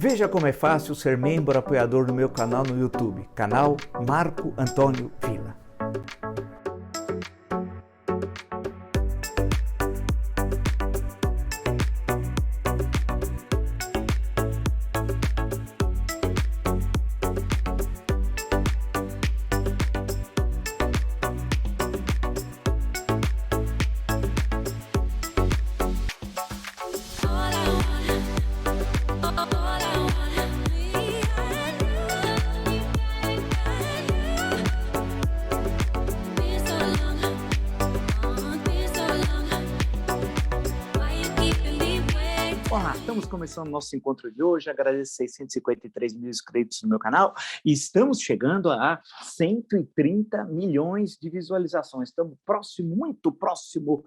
Veja como é fácil ser membro apoiador do meu canal no YouTube, canal Marco Antônio Villa. Olá, estamos começando o nosso encontro de hoje. Agradeço 653 mil inscritos no meu canal e estamos chegando a 130 milhões de visualizações. Estamos próximo, muito próximo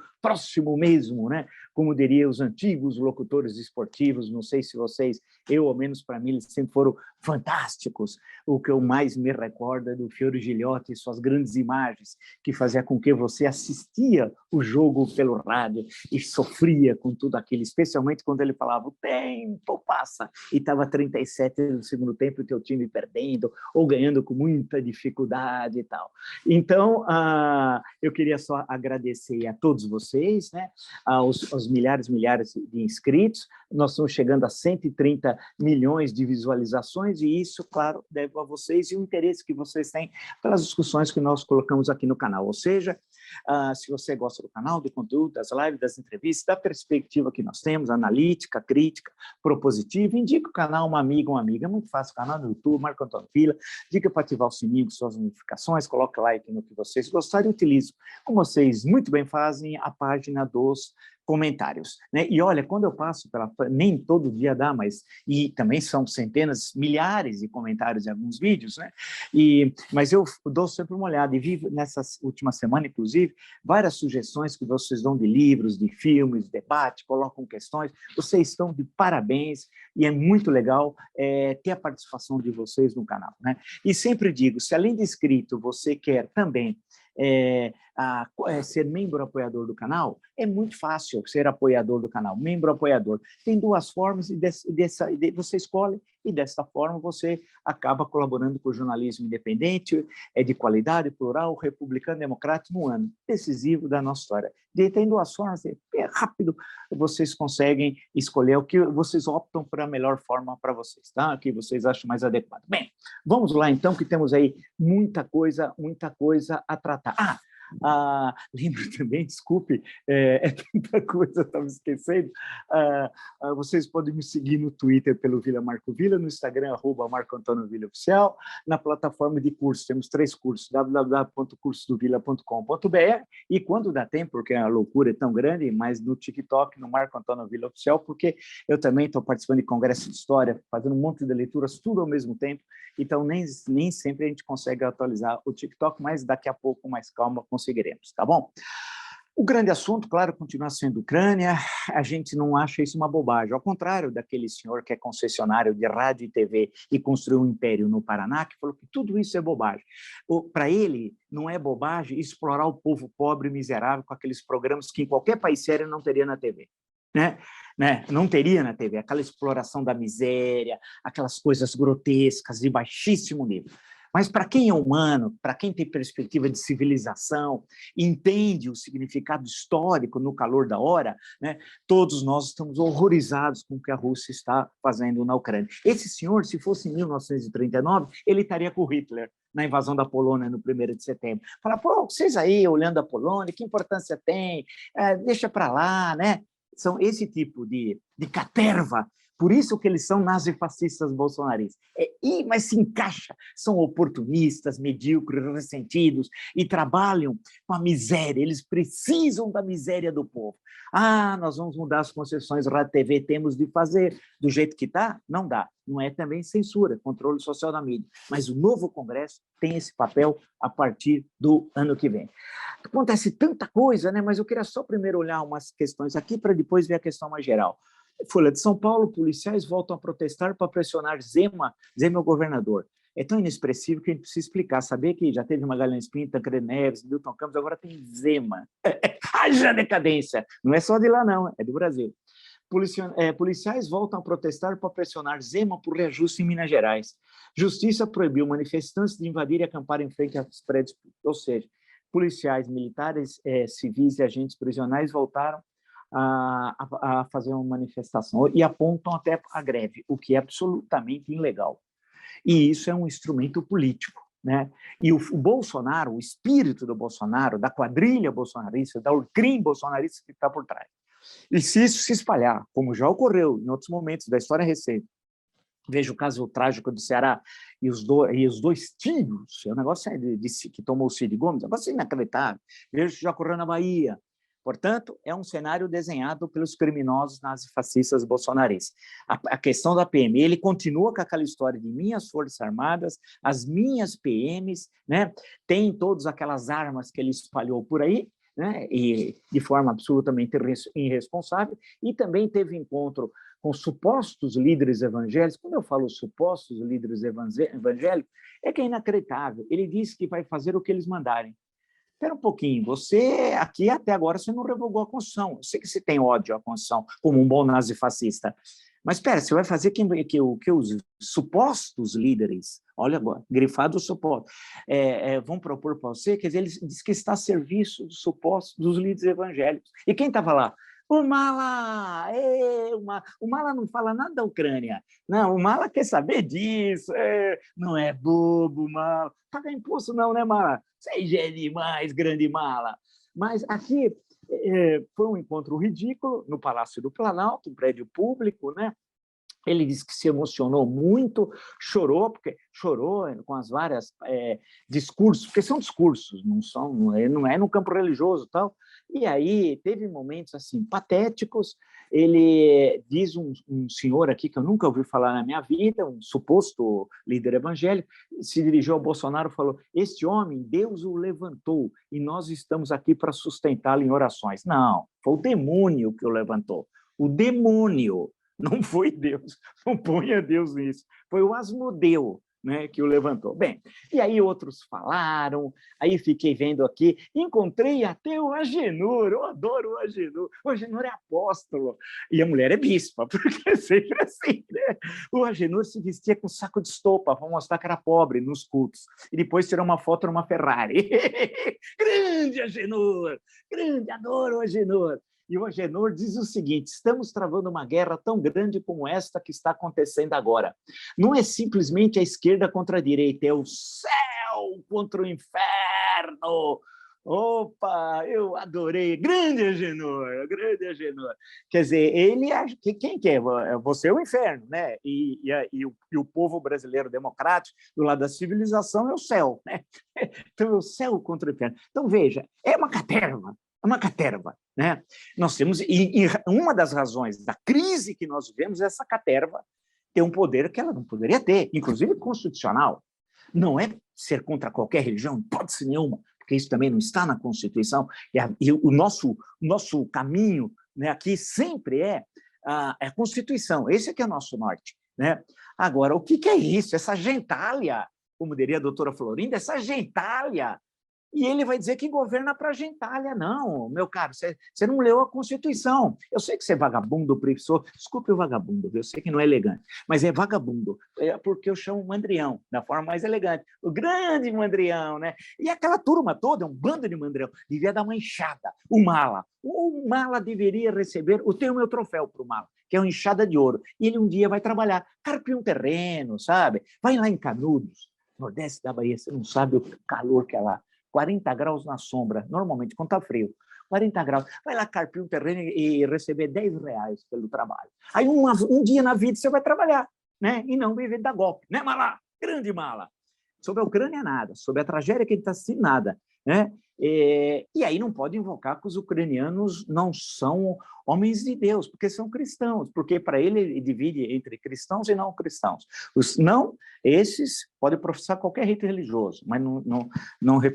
mesmo, né? Como diriam os antigos locutores esportivos, não sei se vocês, eu, ao menos para mim, eles sempre foram fantásticos. O que eu mais me recordo é do Fiore Gilhote e suas grandes imagens, que fazia com que você assistia o jogo pelo rádio e sofria com tudo aquilo, especialmente quando ele falava, o tempo passa, e estava 37 no segundo tempo, o teu time perdendo, ou ganhando com muita dificuldade e tal. Então, eu queria só agradecer a todos vocês, né, aos milhares de inscritos. Nós estamos chegando a 130 milhões de visualizações, e isso, claro, devo a vocês e o interesse que vocês têm pelas discussões que nós colocamos aqui no canal. Ou seja, se você gosta do canal, do conteúdo, das lives, das entrevistas, da perspectiva que nós temos, analítica, crítica, propositiva, indica o canal a uma amiga, uma amiga. É muito fácil, o canal do YouTube, Marco Antônio Villa, dica para ativar o sininho com suas notificações, coloca like no que vocês gostarem e utilize, como vocês muito bem fazem, a página dos comentários, né? E olha, quando eu passo pela... nem todo dia dá, mas... E também são centenas, milhares de comentários em alguns vídeos, né? Mas eu dou sempre uma olhada e vi nessa última semana, inclusive, várias sugestões que vocês dão de livros, de filmes, debate, colocam questões. Vocês estão de parabéns e é muito legal ter a participação de vocês no canal, né? E sempre digo, se além de inscrito você quer também ser membro apoiador do canal, é muito fácil ser apoiador do canal, membro apoiador. Tem duas formas, e você escolhe, e dessa forma você acaba colaborando com o jornalismo independente, de qualidade, plural, republicano, democrático, no ano decisivo da nossa história. Tem duas formas, é rápido, vocês conseguem escolher o que vocês optam para a melhor forma para vocês, tá? O que vocês acham mais adequado. Bem, vamos lá então, que temos aí muita coisa a tratar. Lembro também, desculpe, é tanta coisa, estava esquecendo, vocês podem me seguir no Twitter pelo Villa Marco Villa, no Instagram, @MarcoAntônioVillaOficial, na plataforma de cursos, temos 3 cursos, www.cursodovilla.com.br, e quando dá tempo, porque a loucura é tão grande, mas no TikTok, no Marco Antônio Villa Oficial, porque eu também estou participando de congresso de história, fazendo um monte de leituras, tudo ao mesmo tempo, então nem sempre a gente consegue atualizar o TikTok, mas daqui a pouco, com mais calma, conseguiremos, tá bom? O grande assunto, claro, continua sendo Ucrânia. A gente não acha isso uma bobagem, ao contrário daquele senhor que é concessionário de rádio e TV e construiu um império no Paraná, que falou que tudo isso é bobagem. Para ele, não é bobagem explorar o povo pobre e miserável com aqueles programas que em qualquer país sério não teria na TV. Né? Não teria na TV, aquela exploração da miséria, aquelas coisas grotescas de baixíssimo nível. Mas para quem é humano, para quem tem perspectiva de civilização, entende o significado histórico no calor da hora, né, todos nós estamos horrorizados com o que a Rússia está fazendo na Ucrânia. Esse senhor, se fosse em 1939, ele estaria com Hitler na invasão da Polônia no 1º de setembro. Falar, pô, vocês aí olhando a Polônia, que importância tem? Deixa para lá, né? São esse tipo de caterva. Por isso que eles são nazifascistas bolsonaristas. Mas se encaixa, são oportunistas, medíocres, ressentidos e trabalham com a miséria, eles precisam da miséria do povo. Nós vamos mudar as concessões, Rádio TV temos de fazer do jeito que está? Não dá. Não é também censura, controle social da mídia. Mas o novo Congresso tem esse papel a partir do ano que vem. Acontece tanta coisa, né? Mas eu queria só primeiro olhar umas questões aqui para depois ver a questão mais geral. Folha de São Paulo, policiais voltam a protestar para pressionar Zema é o governador. É tão inexpressivo que a gente precisa explicar. Saber que já teve Magalhães Pinto, Tancredo Neves, Milton Campos, agora tem Zema. Haja decadência! Não é só de lá, não, é do Brasil. Policiais voltam a protestar para pressionar Zema por reajuste em Minas Gerais. Justiça proibiu manifestantes de invadir e acampar em frente aos prédios. Ou seja, policiais, militares, civis e agentes prisionais voltaram a fazer uma manifestação e apontam até a greve, o que é absolutamente ilegal. E isso é um instrumento político, né? E o Bolsonaro, o espírito do Bolsonaro, da quadrilha bolsonarista, da crime bolsonarista que está por trás. E se isso se espalhar, como já ocorreu em outros momentos da história recente, veja o caso trágico do Ceará e os dois tiros, o negócio que tomou o Cid Gomes, é um negócio inacreditável. Veja o que já ocorreu na Bahia. Portanto, é um cenário desenhado pelos criminosos nazifascistas bolsonaristas. A questão da PM, ele continua com aquela história de minhas Forças Armadas, as minhas PMs, né? Tem todas aquelas armas que ele espalhou por aí, né? E de forma absolutamente irresponsável, e também teve encontro com supostos líderes evangélicos. Quando eu falo supostos líderes evangélicos, é que é inacreditável. Ele disse que vai fazer o que eles mandarem. Espera um pouquinho, você aqui até agora você não revogou a Constituição. Eu sei que você tem ódio à Constituição, como um bom nazifascista. Mas espera, você vai fazer que os supostos líderes, olha agora, grifado suposto, vão propor para você, quer dizer, ele diz que está a serviço dos supostos dos líderes evangélicos. E quem estava lá? O Mala! O Mala não fala nada da Ucrânia. Não, o Mala quer saber disso. Não é bobo, o Mala. Paga imposto não, né, Mala? Você é demais, grande Mala. Mas aqui foi um encontro ridículo no Palácio do Planalto, um prédio público, né? Ele disse que se emocionou muito, chorou com as várias discursos, porque são discursos, não é no campo religioso e tal. E aí teve momentos assim patéticos. Ele diz um senhor aqui que eu nunca ouvi falar na minha vida, um suposto líder evangélico, se dirigiu ao Bolsonaro e falou: este homem, Deus o levantou e nós estamos aqui para sustentá-lo em orações. Não, foi o demônio que o levantou. O demônio. Não foi Deus, não ponha Deus nisso. Foi o Asmodeu, né, que o levantou. Bem, e aí outros falaram, aí fiquei vendo aqui, encontrei até o Agenor, eu adoro o Agenor. O Agenor é apóstolo e a mulher é bispa, porque é sempre assim, né? O Agenor se vestia com saco de estopa para mostrar que era pobre nos cultos, e depois tirou uma foto numa Ferrari. Grande Agenor, grande, adoro o Agenor. E o Agenor diz o seguinte: estamos travando uma guerra tão grande como esta que está acontecendo agora. Não é simplesmente a esquerda contra a direita, é o céu contra o inferno. Opa, eu adorei. Grande Agenor, grande Agenor. Quer dizer, ele acha que quem quer? Você é o inferno, né? E o povo brasileiro democrático, do lado da civilização, é o céu, né? Então, é o céu contra o inferno. Então, veja, é uma caterva. É uma caterva, né? Nós temos, e uma das razões da crise que nós vivemos é essa caterva ter um poder que ela não poderia ter, inclusive constitucional. Não é ser contra qualquer religião, hipótese nenhuma, porque isso também não está na Constituição. E o nosso caminho, né, aqui sempre é a Constituição. Esse aqui é o nosso norte, né? Agora, o que é isso? Essa gentalha, como diria a doutora Florinda, essa gentalha. E ele vai dizer que governa para a gentalha. Não, meu caro, você não leu a Constituição. Eu sei que você é vagabundo, professor. Desculpe o vagabundo, eu sei que não é elegante, mas é vagabundo, porque eu chamo mandrião, da forma mais elegante. O grande mandrião, né? E aquela turma toda, um bando de mandrião, devia dar uma enxada. O Mala deveria receber, eu tenho meu troféu para o Mala, que é uma enxada de ouro. E ele um dia vai trabalhar, carpir um terreno, sabe? Vai lá em Canudos, Nordeste da Bahia, você não sabe o calor que é lá. 40 graus na sombra, normalmente, quando está frio. 40 graus. Vai lá carpir um terreno e receber R$10 pelo trabalho. Aí um dia na vida você vai trabalhar, né? E não viver da golpe. Né, Mala? Grande Mala. Sobre a Ucrânia, nada. Sobre a tragédia que ele está assistindo, nada. Né? E aí não pode invocar que os ucranianos não são homens de Deus, porque são cristãos, porque para ele divide entre cristãos e não cristãos. Esses podem professar qualquer rito religioso, mas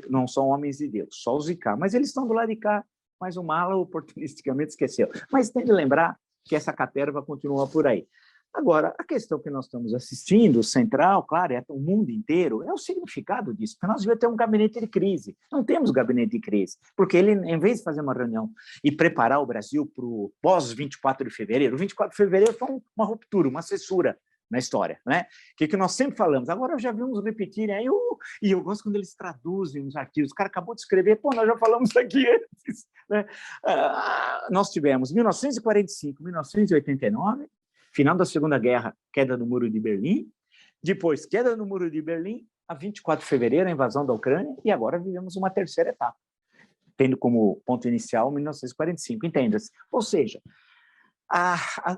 não são homens de Deus, só os de cá. Mas eles estão do lado de cá, mas o Mala oportunisticamente esqueceu. Mas tem de lembrar que essa caterva continua por aí. Agora, a questão que nós estamos assistindo, central, claro, é o mundo inteiro, é o significado disso, porque nós devemos ter um gabinete de crise. Não temos gabinete de crise, porque ele, em vez de fazer uma reunião e preparar o Brasil para o pós-24 de fevereiro, o 24 de fevereiro foi uma ruptura, uma cessura na história, né? Que nós sempre falamos. Agora eu já vi uns repetirem aí, e eu gosto quando eles traduzem os artigos. O cara acabou de escrever, pô, nós já falamos isso aqui antes, né? Nós tivemos 1945, 1989, final da Segunda Guerra, queda do Muro de Berlim, depois queda do Muro de Berlim, a 24 de fevereiro, a invasão da Ucrânia, e agora vivemos uma terceira etapa, tendo como ponto inicial 1945, entenda-se. Ou seja,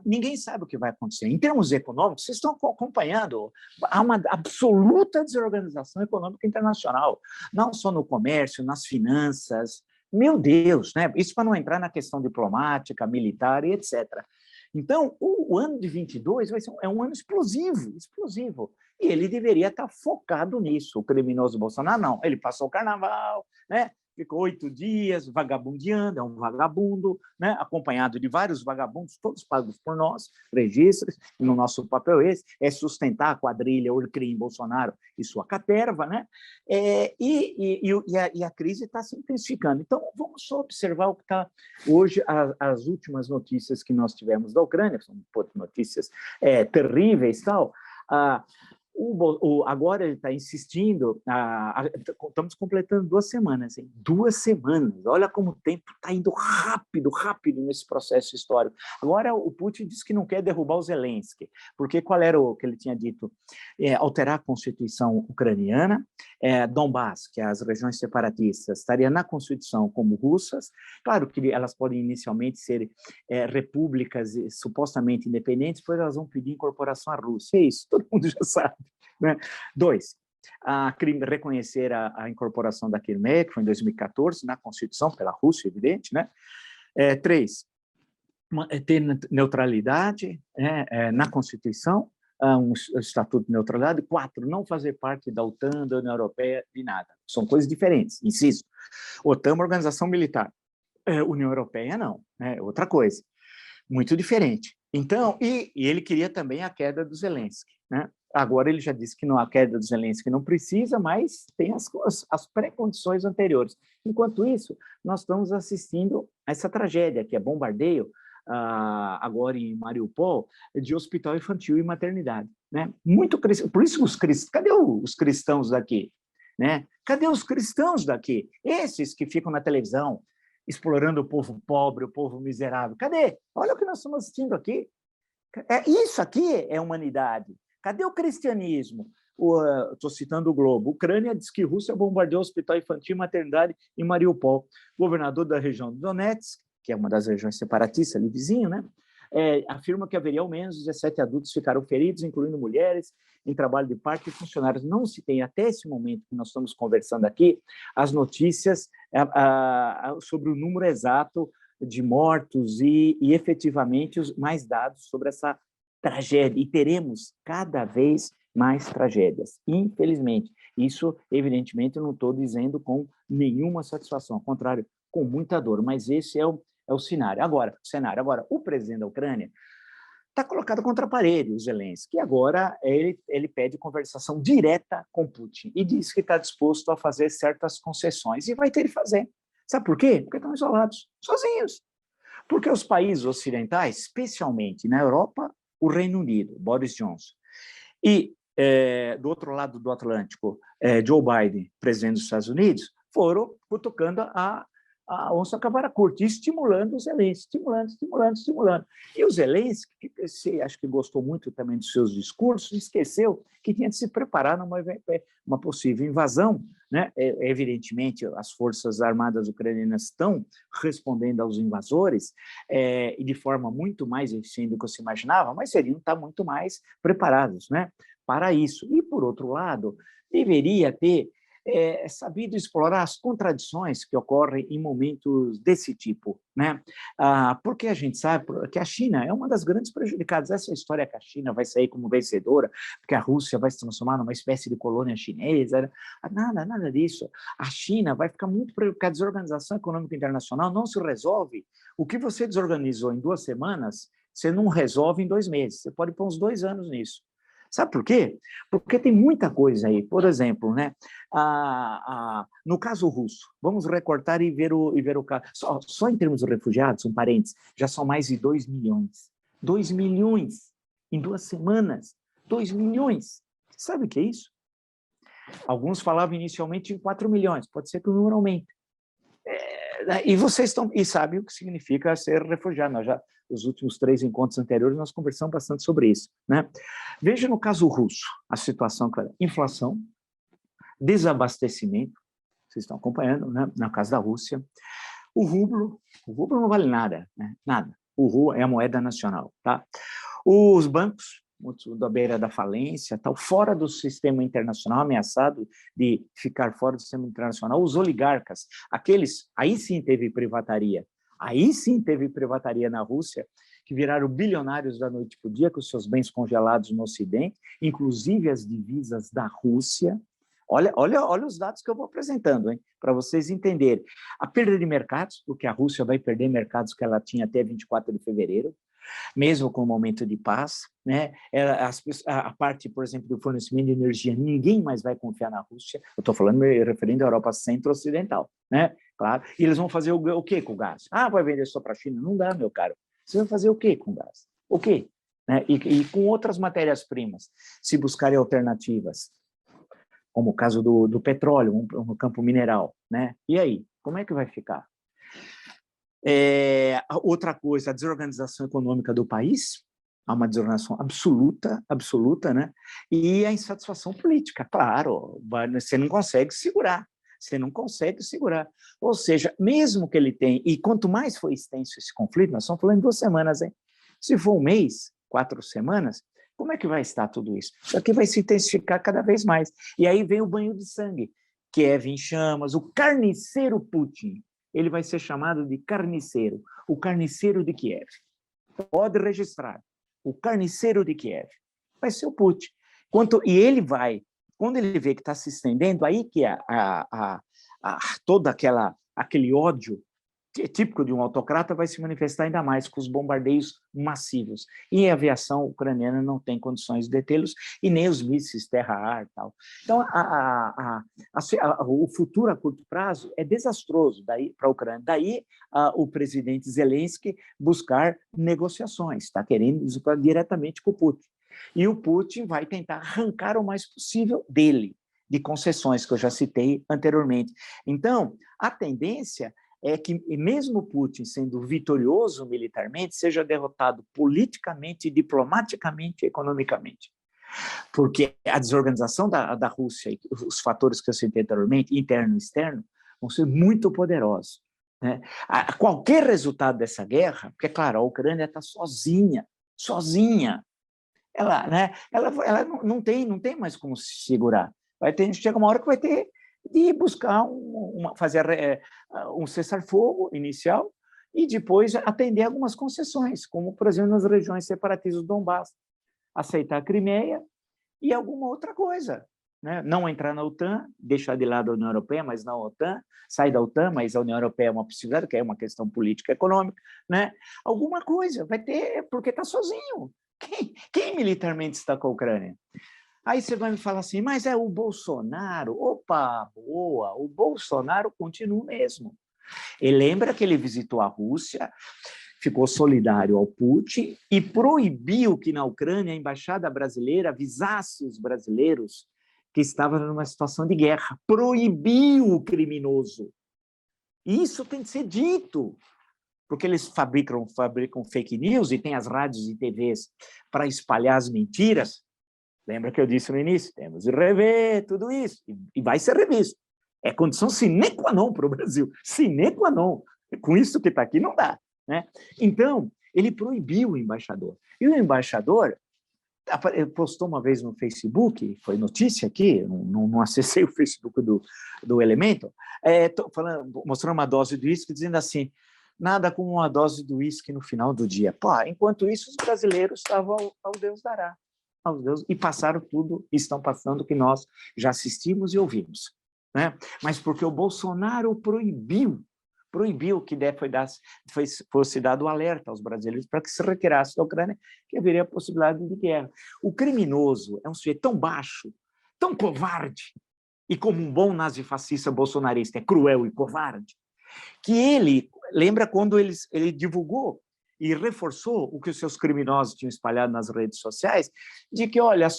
ninguém sabe o que vai acontecer. Em termos econômicos, vocês estão acompanhando, há uma absoluta desorganização econômica internacional, não só no comércio, nas finanças. Meu Deus, né? Isso para não entrar na questão diplomática, militar e etc. Então, o ano de 22 é um ano explosivo, explosivo. E ele deveria estar focado nisso. O criminoso Bolsonaro, não. Ele passou o carnaval, né? Ficou 8 dias vagabundeando, é um vagabundo, né? Acompanhado de vários vagabundos, todos pagos por nós, registros, e no nosso papel esse é sustentar a quadrilha Orcrim Bolsonaro e sua caterva, né? E a crise está se intensificando. Então, vamos só observar o que está hoje, as últimas notícias que nós tivemos da Ucrânia, que são notícias terríveis e tal. Agora ele está insistindo, estamos completando 2 semanas, hein? 2 semanas, olha como o tempo está indo rápido, rápido nesse processo histórico. Agora o Putin diz que não quer derrubar o Zelensky, porque qual era o que ele tinha dito? Alterar a Constituição ucraniana, Donbass, que é as regiões separatistas, estaria na Constituição como russas, claro que elas podem inicialmente ser repúblicas supostamente independentes, depois elas vão pedir incorporação à Rússia, é isso, todo mundo já sabe. Né? 2, reconhecer a incorporação da Crimeia, que foi em 2014, na Constituição, pela Rússia, evidente. Né? 3, ter neutralidade na Constituição, um estatuto de neutralidade. 4, não fazer parte da OTAN, da União Europeia, de nada. São coisas diferentes, insisto. OTAN é uma organização militar. União Europeia, não. É outra coisa. Muito diferente. Então, e ele queria também a queda do Zelensky. Né? Agora ele já disse que a queda do Zelensky não precisa, mas tem as pré-condições anteriores. Enquanto isso, nós estamos assistindo a essa tragédia, que é bombardeio, agora em Mariupol, de hospital infantil e maternidade. Né? Muito por isso cadê os cristãos daqui? Né? Cadê os cristãos daqui? Esses que ficam na televisão, explorando o povo pobre, o povo miserável. Cadê? Olha o que nós estamos assistindo aqui. Isso aqui é humanidade. Cadê o cristianismo? Estou citando o Globo. Ucrânia diz que Rússia bombardeou o hospital infantil e maternidade em Mariupol. O governador da região de Donetsk, que é uma das regiões separatistas ali vizinho, né? Afirma que haveria ao menos 17 adultos que ficaram feridos, incluindo mulheres em trabalho de parto e funcionários. Não se tem, até esse momento que nós estamos conversando aqui, as notícias sobre o número exato de mortos e efetivamente mais dados sobre essa tragédia. E teremos cada vez mais tragédias, infelizmente. Isso, evidentemente, eu não estou dizendo com nenhuma satisfação, ao contrário, com muita dor, mas esse é o cenário. Agora, o presidente da Ucrânia está colocado contra a parede, o Zelensky, e agora ele pede conversação direta com Putin e diz que está disposto a fazer certas concessões, e vai ter que fazer. Sabe por quê? Porque estão isolados, sozinhos. Porque os países ocidentais, especialmente na Europa, o Reino Unido, Boris Johnson, e do outro lado do Atlântico, Joe Biden, presidente dos Estados Unidos, foram cutucando a onça cavara curta, estimulando o Zelensky, estimulando. E o Zelensky, que acho que gostou muito também dos seus discursos, esqueceu que tinha de se preparar numa possível invasão. Né? Evidentemente, as forças armadas ucranianas estão respondendo aos invasores e de forma muito mais eficiente do que se imaginava, mas seriam estar muito mais preparados, né, para isso. E, por outro lado, deveria ter sabido explorar as contradições que ocorrem em momentos desse tipo, né? Porque a gente sabe que a China é uma das grandes prejudicadas. Essa história que a China vai sair como vencedora, porque a Rússia vai se transformar numa espécie de colônia chinesa, nada disso. A China vai ficar muito prejudicada. A desorganização econômica internacional não se resolve. O que você desorganizou em 2 semanas você não resolve em 2 meses, você pode pôr uns 2 anos nisso. Sabe por quê? Porque tem muita coisa aí. Por exemplo, né, no caso russo, vamos recortar e ver o caso. Só em termos de refugiados, um parênteses, já são mais de 2 milhões. 2 milhões em 2 semanas. 2 milhões. Sabe o que é isso? Alguns falavam inicialmente em 4 milhões. Pode ser que o número aumente. E vocês sabem o que significa ser refugiado. Os últimos 3 encontros anteriores, nós conversamos bastante sobre isso, né? Veja no caso russo, a situação, inflação, desabastecimento, vocês estão acompanhando, né? Na casa da Rússia, o rublo não vale nada, né? Nada. O rublo é a moeda nacional, tá? Os bancos, muitos da beira da falência, tal, fora do sistema internacional, ameaçado de ficar fora do sistema internacional, os oligarcas, aí sim teve privataria, na Rússia, que viraram bilionários da noite para o dia com os seus bens congelados no Ocidente, inclusive as divisas da Rússia. Olha os dados que eu vou apresentando, hein, para vocês entenderem. A perda de mercados, porque a Rússia vai perder mercados que ela tinha até 24 de fevereiro, mesmo com o momento de paz, né? A parte, por exemplo, do fornecimento de energia, ninguém mais vai confiar na Rússia. Eu estou falando, me referindo à Europa centro-ocidental, né? Claro. E eles vão fazer o quê com o gás? Vai vender só para a China? Não dá, meu caro. Você vai fazer o quê com o gás? O quê? Né? E com outras matérias-primas, se buscarem alternativas, como o caso do petróleo, no campo mineral, né? E aí, como é que vai ficar? Outra coisa, a desorganização econômica do país, há uma desorganização absoluta, né? E a insatisfação política, claro, você não consegue segurar. Ou seja, mesmo que ele tenha, e quanto mais foi extenso esse conflito, nós estamos falando de 2 semanas, hein? Se for 1 mês, 4 semanas, como é que vai estar tudo isso? Isso aqui vai se intensificar cada vez mais. E aí vem o banho de sangue, Kiev em chamas, o carniceiro Putin, ele vai ser chamado de carniceiro, o carniceiro de Kiev. Pode registrar, o carniceiro de Kiev. Vai ser o Putin. E ele vai, quando ele vê que está se estendendo, aí que todo aquele ódio típico de um autocrata vai se manifestar ainda mais com os bombardeios massivos. E a aviação ucraniana não tem condições de detê-los, e nem os mísseis terra-ar. Tal. Então, o futuro a curto prazo é desastroso para a Ucrânia. Daí, o presidente Zelensky buscar negociações, está querendo discutir diretamente com o Putin. E o Putin vai tentar arrancar o mais possível dele, de concessões que eu já citei anteriormente. Então, a tendência é que, mesmo Putin sendo vitorioso militarmente, seja derrotado politicamente, diplomaticamente e economicamente. Porque a desorganização da Rússia e os fatores que eu citei anteriormente, interno e externo, vão ser muito poderosos. Né? Qualquer resultado dessa guerra, porque, claro, a Ucrânia está sozinha. Ela não tem mais como se segurar. Chega uma hora que vai ter de buscar fazer um cessar-fogo inicial e depois atender algumas concessões, como, por exemplo, nas regiões separatistas do Donbass, aceitar a Crimeia e alguma outra coisa. Né? Não entrar na OTAN, deixar de lado a União Europeia, mas na OTAN, sair da OTAN, mas a União Europeia é uma possibilidade, que é uma questão política e econômica. Né? Alguma coisa, vai ter, porque está sozinho. Quem militarmente está com a Ucrânia? Aí você vai me falar assim, mas é o Bolsonaro. Opa, boa, o Bolsonaro continua o mesmo. Ele lembra que ele visitou a Rússia, ficou solidário ao Putin e proibiu que na Ucrânia a embaixada brasileira avisasse os brasileiros que estavam numa situação de guerra. Proibiu o criminoso. Isso tem que ser dito, porque eles fabricam fake news e tem as rádios e TVs para espalhar as mentiras. Lembra que eu disse no início? Temos de rever tudo isso, e vai ser revisto. É condição sine qua non para o Brasil, sine qua non. Com isso que está aqui, não dá. Né? Então, ele proibiu o embaixador. E o embaixador postou uma vez no Facebook, foi notícia aqui, não acessei o Facebook do Elemento, mostrando uma dose de uísque, dizendo assim, nada como uma dose de uísque no final do dia. Pô, enquanto isso, os brasileiros estavam ao Deus dará. Aos Deus, e passaram tudo, estão passando o que nós já assistimos e ouvimos. Né? Mas porque o Bolsonaro proibiu, proibiu que fosse dado o alerta aos brasileiros para que se retirasse da Ucrânia, que haveria a possibilidade de guerra. O criminoso é um sujeito tão baixo, tão covarde, e como um bom nazifascista bolsonarista é cruel e covarde, que ele, lembra quando ele divulgou e reforçou o que os seus criminosos tinham espalhado nas redes sociais, de que, olha,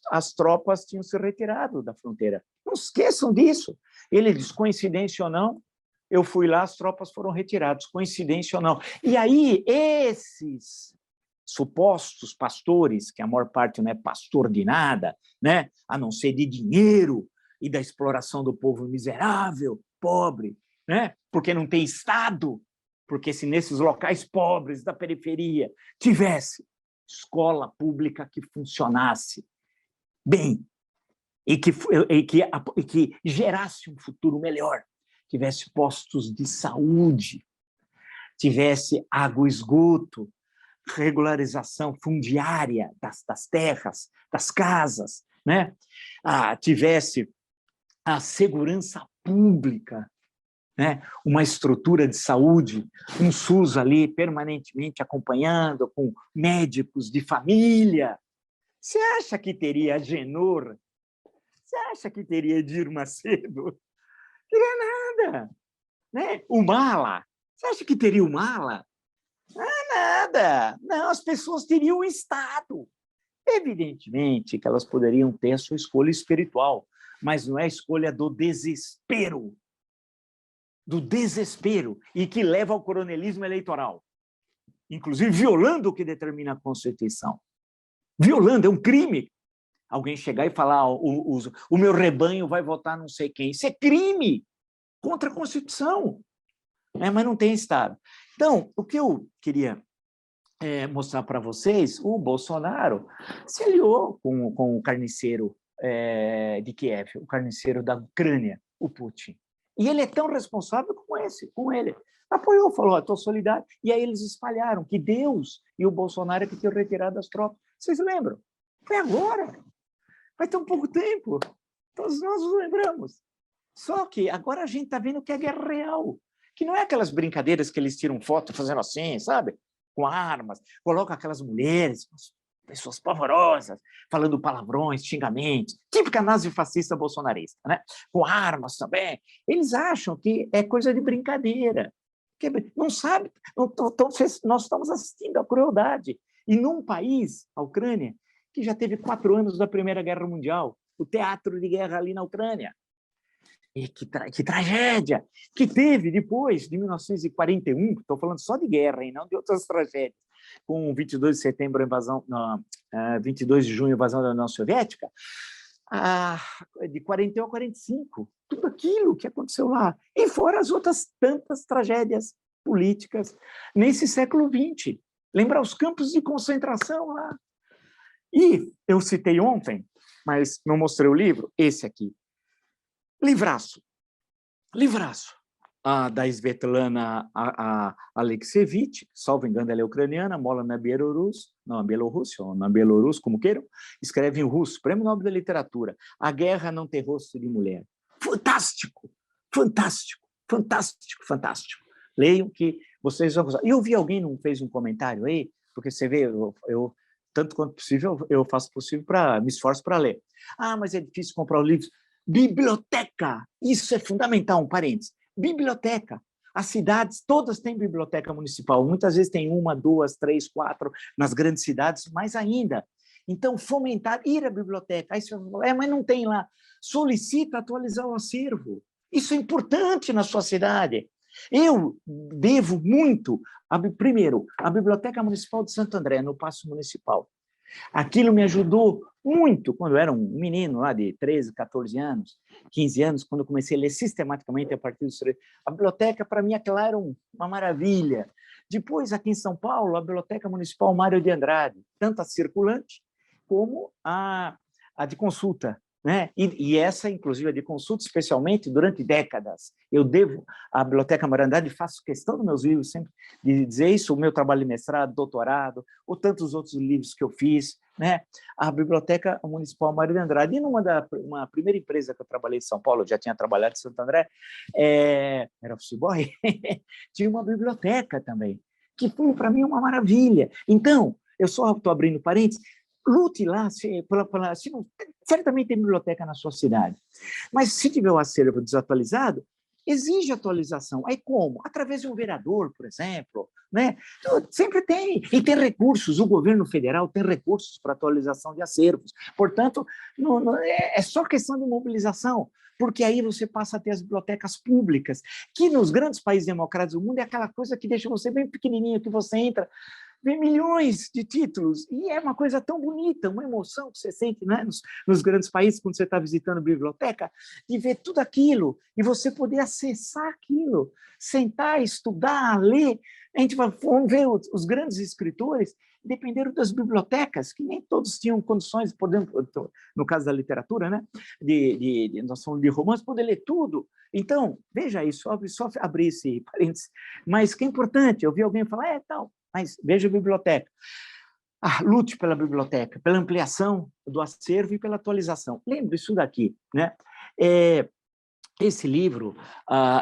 as tropas tinham se retirado da fronteira. Não esqueçam disso. Ele diz, coincidência ou não, eu fui lá, as tropas foram retiradas, coincidência ou não. E aí, esses supostos pastores, que a maior parte não é pastor de nada, né? A não ser de dinheiro e da exploração do povo miserável, pobre, né? Porque não tem Estado, porque se nesses locais pobres da periferia tivesse escola pública que funcionasse bem e que gerasse um futuro melhor, tivesse postos de saúde, tivesse água e esgoto, regularização fundiária das terras, das casas, né? Tivesse a segurança pública, né? Uma estrutura de saúde, um SUS ali permanentemente acompanhando, com médicos de família. Você acha que teria Agenor? Você acha que teria Edir Macedo? Teria nada. Né? O Mala, você acha que teria o Mala? Nada. Não, as pessoas teriam o Estado. Evidentemente que elas poderiam ter a sua escolha espiritual, mas não é a escolha do desespero, e que leva ao coronelismo eleitoral, inclusive violando o que determina a Constituição. Violando, é um crime. Alguém chegar e falar, o meu rebanho vai votar não sei quem. Isso é crime contra a Constituição, né? Mas não tem Estado. Então, o que eu queria mostrar para vocês, o Bolsonaro se aliou com o carniceiro de Kiev, o carniceiro da Ucrânia, o Putin. E ele é tão responsável como ele. Apoiou, falou, estou solidário. E aí eles espalharam que Deus e o Bolsonaro é que tinham retirado as tropas. Vocês lembram? Foi agora. Vai ter um pouco tempo. Todos nós nos lembramos. Só que agora a gente está vendo que é guerra real. Que não é aquelas brincadeiras que eles tiram foto fazendo assim, sabe? Com armas. Colocam aquelas mulheres, pessoas pavorosas, falando palavrões, xingamentos, típica nazifascista bolsonarista, né? Com armas também. Eles acham que é coisa de brincadeira. Não sabe, nós estamos assistindo à crueldade. E num país, a Ucrânia, que já teve 4 anos da Primeira Guerra Mundial, o teatro de guerra ali na Ucrânia. E que tragédia que teve depois de 1941, estou falando só de guerra, e não de outras tragédias, com 22 de setembro, a invasão, 22 de junho, a invasão da União Soviética, de 41 a 45, tudo aquilo que aconteceu lá, e fora as outras tantas tragédias políticas nesse século XX. Lembra os campos de concentração lá. E eu citei ontem, mas não mostrei o livro, esse aqui, Livraço, da Svetlana Alexievich, salvo engano, ela é ucraniana, mora na Bielorrússia, como queiram, escreve em russo, Prêmio Nobel da Literatura, A Guerra Não Tem Rosto de Mulher. Fantástico, fantástico, fantástico, fantástico. Leiam que vocês vão gostar. E eu vi alguém não fez um comentário aí, porque você vê, eu tanto quanto possível, eu faço possível me esforço para ler. Mas é difícil comprar os livros. Biblioteca, isso é fundamental, um parênteses. Biblioteca. As cidades todas têm biblioteca municipal, muitas vezes tem 1, 2, 3, 4, nas grandes cidades, mais ainda. Então, fomentar, ir à biblioteca. Aí você fala, mas não tem lá. Solicita atualizar o acervo. Isso é importante na sua cidade. Eu devo muito, primeiro, à Biblioteca Municipal de Santo André, no Paço Municipal. Aquilo me ajudou muito quando eu era um menino lá de 13, 14 anos, 15 anos, quando eu comecei a ler sistematicamente a partir dos 13. A biblioteca, para mim, aquela era uma maravilha. Depois, aqui em São Paulo, a Biblioteca Municipal Mário de Andrade, tanto a circulante como a de consulta, né? E essa, inclusive, a de consulta, especialmente durante décadas. Eu devo à Biblioteca Mário de Andrade, faço questão dos meus livros sempre de dizer isso, o meu trabalho de mestrado, doutorado, ou tantos outros livros que eu fiz, né? A Biblioteca Municipal Mário de Andrade. E uma primeira empresa que eu trabalhei em São Paulo, eu já tinha trabalhado em Santo André, era office boy, tinha uma biblioteca também, que foi para mim uma maravilha. Então, eu só estou abrindo parênteses, lute lá, certamente tem biblioteca na sua cidade, mas se tiver o acervo desatualizado, exige atualização. Aí como? Através de um vereador, por exemplo, né? Então, sempre tem. E tem recursos, o governo federal tem recursos para atualização de acervos. Portanto, é só questão de mobilização, porque aí você passa a ter as bibliotecas públicas, que nos grandes países democráticos do mundo é aquela coisa que deixa você bem pequenininho, que você entra, vê milhões de títulos, e é uma coisa tão bonita, uma emoção que você sente, né, nos grandes países, quando você está visitando a biblioteca, de ver tudo aquilo, e você poder acessar aquilo, sentar, estudar, ler. A gente vai ver os grandes escritores, dependeram das bibliotecas, que nem todos tinham condições, no caso da literatura, né, nós falamos de romance, poder ler tudo. Então, veja isso, só abrir esse parênteses, mas que é importante, eu vi alguém falar, tal, mas veja a biblioteca. Lute pela biblioteca, pela ampliação do acervo e pela atualização. Lembre isso daqui, né? Esse livro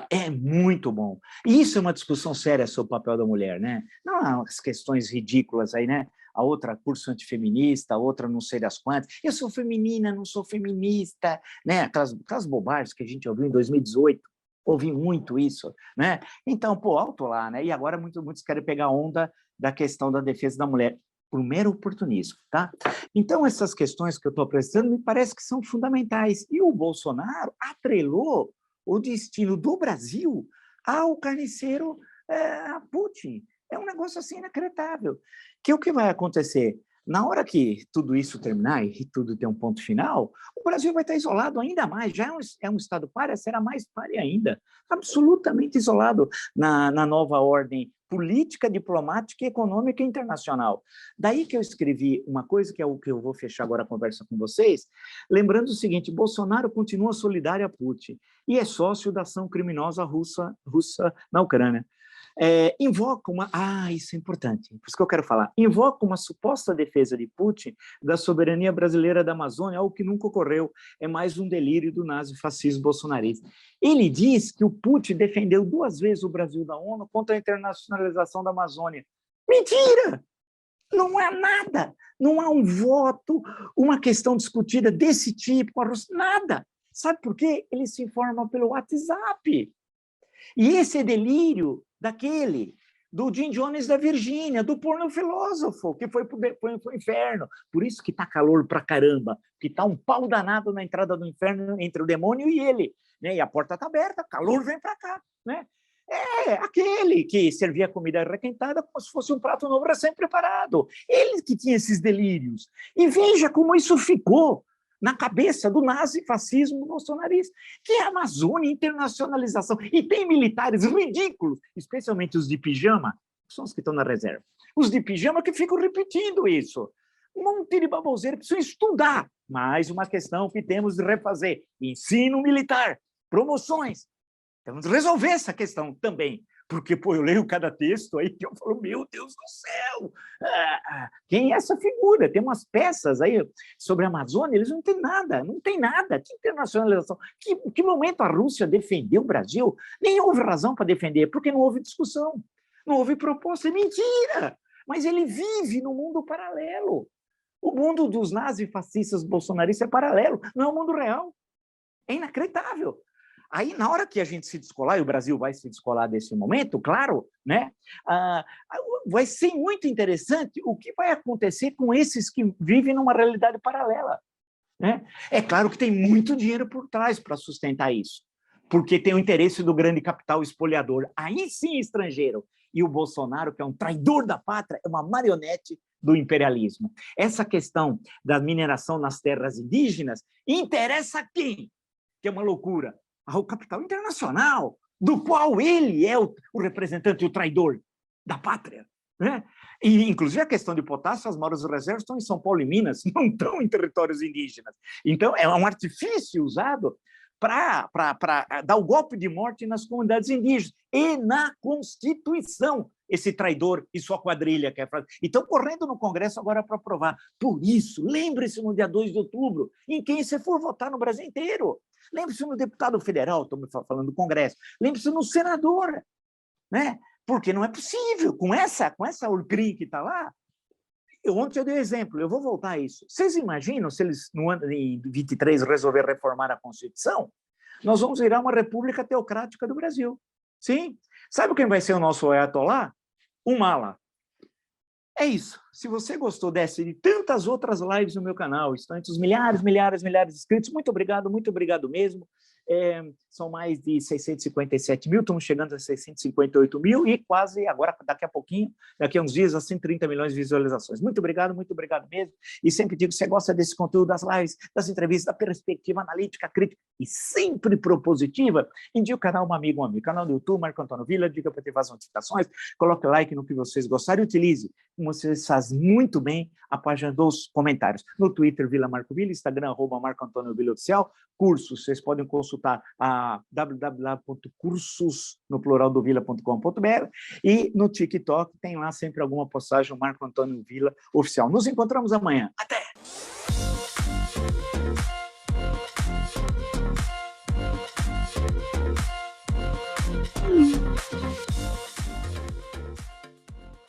é muito bom. E isso é uma discussão séria sobre o papel da mulher, né? Não há umas questões ridículas aí, né? A outra curso antifeminista, a outra não sei das quantas. Eu sou feminina, não sou feminista, né? Aquelas bobagens que a gente ouviu em 2018. Ouvi muito isso, né? Então, alto lá, né? E agora muitos querem pegar onda da questão da defesa da mulher, por mero oportunismo, tá? Então, essas questões que eu estou apresentando me parece que são fundamentais. E o Bolsonaro atrelou o destino do Brasil ao carniceiro Putin. É um negócio assim inacreditável. O que vai acontecer? Na hora que tudo isso terminar e tudo tem um ponto final, o Brasil vai estar isolado ainda mais. Já é um Estado pária, será mais pária ainda. Absolutamente isolado na nova ordem política, diplomática, econômica e internacional. Daí que eu escrevi uma coisa, que é o que eu vou fechar agora a conversa com vocês, lembrando o seguinte: Bolsonaro continua solidário a Putin e é sócio da ação criminosa russa na Ucrânia. Invoca uma... isso é importante, por isso que eu quero falar. Invoca uma suposta defesa de Putin da soberania brasileira da Amazônia, algo que nunca ocorreu. É mais um delírio do nazifascismo bolsonarista. Ele diz que o Putin defendeu 2 vezes o Brasil da ONU contra a internacionalização da Amazônia. Mentira! Não há nada, não há um voto, uma questão discutida desse tipo com a Rússia, nada. Sabe por quê? Ele se informa pelo WhatsApp. E esse é delírio do Jim Jones da Virgínia, do porno filósofo, que foi pro inferno. Por isso que está calor pra caramba, que está um pau danado na entrada do inferno entre o demônio e ele, né? E a porta está aberta, calor vem para cá, né? Aquele que servia comida requentada como se fosse um prato novo recém-preparado. Ele que tinha esses delírios. E veja como isso ficou na cabeça do nazifascismo bolsonarista, que é a Amazônia, internacionalização. E tem militares ridículos, especialmente os de pijama, que são os que estão na reserva. Os de pijama que ficam repetindo isso. Um monte de baboseira, precisam estudar. Mais uma questão que temos de refazer. Ensino militar, promoções. Temos de resolver essa questão também. Porque, eu leio cada texto aí que eu falo, meu Deus do céu, quem é essa figura? Tem umas peças aí sobre a Amazônia, eles não têm nada, que internacionalização. Que momento a Rússia defendeu o Brasil? Nem houve razão para defender, porque não houve discussão, não houve proposta, é mentira! Mas ele vive num mundo paralelo. O mundo dos nazifascistas bolsonaristas é paralelo, não é o mundo real. É inacreditável. Aí, na hora que a gente se descolar, e o Brasil vai se descolar desse momento, claro, né? Vai ser muito interessante o que vai acontecer com esses que vivem numa realidade paralela, né? É claro que tem muito dinheiro por trás para sustentar isso, porque tem o interesse do grande capital espoliador, aí sim estrangeiro. E o Bolsonaro, que é um traidor da pátria, é uma marionete do imperialismo. Essa questão da mineração nas terras indígenas interessa a quem? Que é uma loucura. Ao capital internacional, do qual ele é o representante, o traidor da pátria, né? E, inclusive, a questão de potássio, as maiores reservas estão em São Paulo e Minas, não estão em territórios indígenas. Então, é um artifício usado para dar o golpe de morte nas comunidades indígenas e na Constituição. esse traidor e sua quadrilha, que é frase. E estão correndo no Congresso agora para aprovar. Por isso, lembre-se no dia 2 de outubro, em quem você for votar no Brasil inteiro. Lembre-se no deputado federal, estamos falando do Congresso. Lembre-se no senador, né? Porque não é possível, com essa Urcrim que está lá. Ontem eu dei exemplo, eu vou voltar a isso. Vocês imaginam se eles, no ano de 23, resolver reformar a Constituição? Nós vamos virar uma república teocrática do Brasil. Sim? Sabe quem vai ser o nosso ayatolá? Um mala. É isso. Se você gostou dessa e de tantas outras lives no meu canal, estão entre os milhares de inscritos, muito obrigado mesmo. São mais de 657 mil, estamos chegando a 658 mil e quase, agora, daqui a pouquinho, daqui a uns dias, a 130 milhões de visualizações. Muito obrigado mesmo. E sempre digo, se você gosta desse conteúdo, das lives, das entrevistas, da perspectiva analítica, crítica e sempre propositiva, indique o canal um amigo. Canal do YouTube, Marco Antônio Villa, diga para ativar as notificações, coloque like no que vocês gostarem e utilize, como vocês fazem muito bem, a página dos comentários. No Twitter, Villa Marco Villa, Instagram, @Marco Antônio Villa Oficial, cursos, vocês podem consultar a www.cursos, no plural do villa.com.br, e no TikTok tem lá sempre alguma postagem, o Marco Antônio Villa Oficial. Nos encontramos amanhã. Até!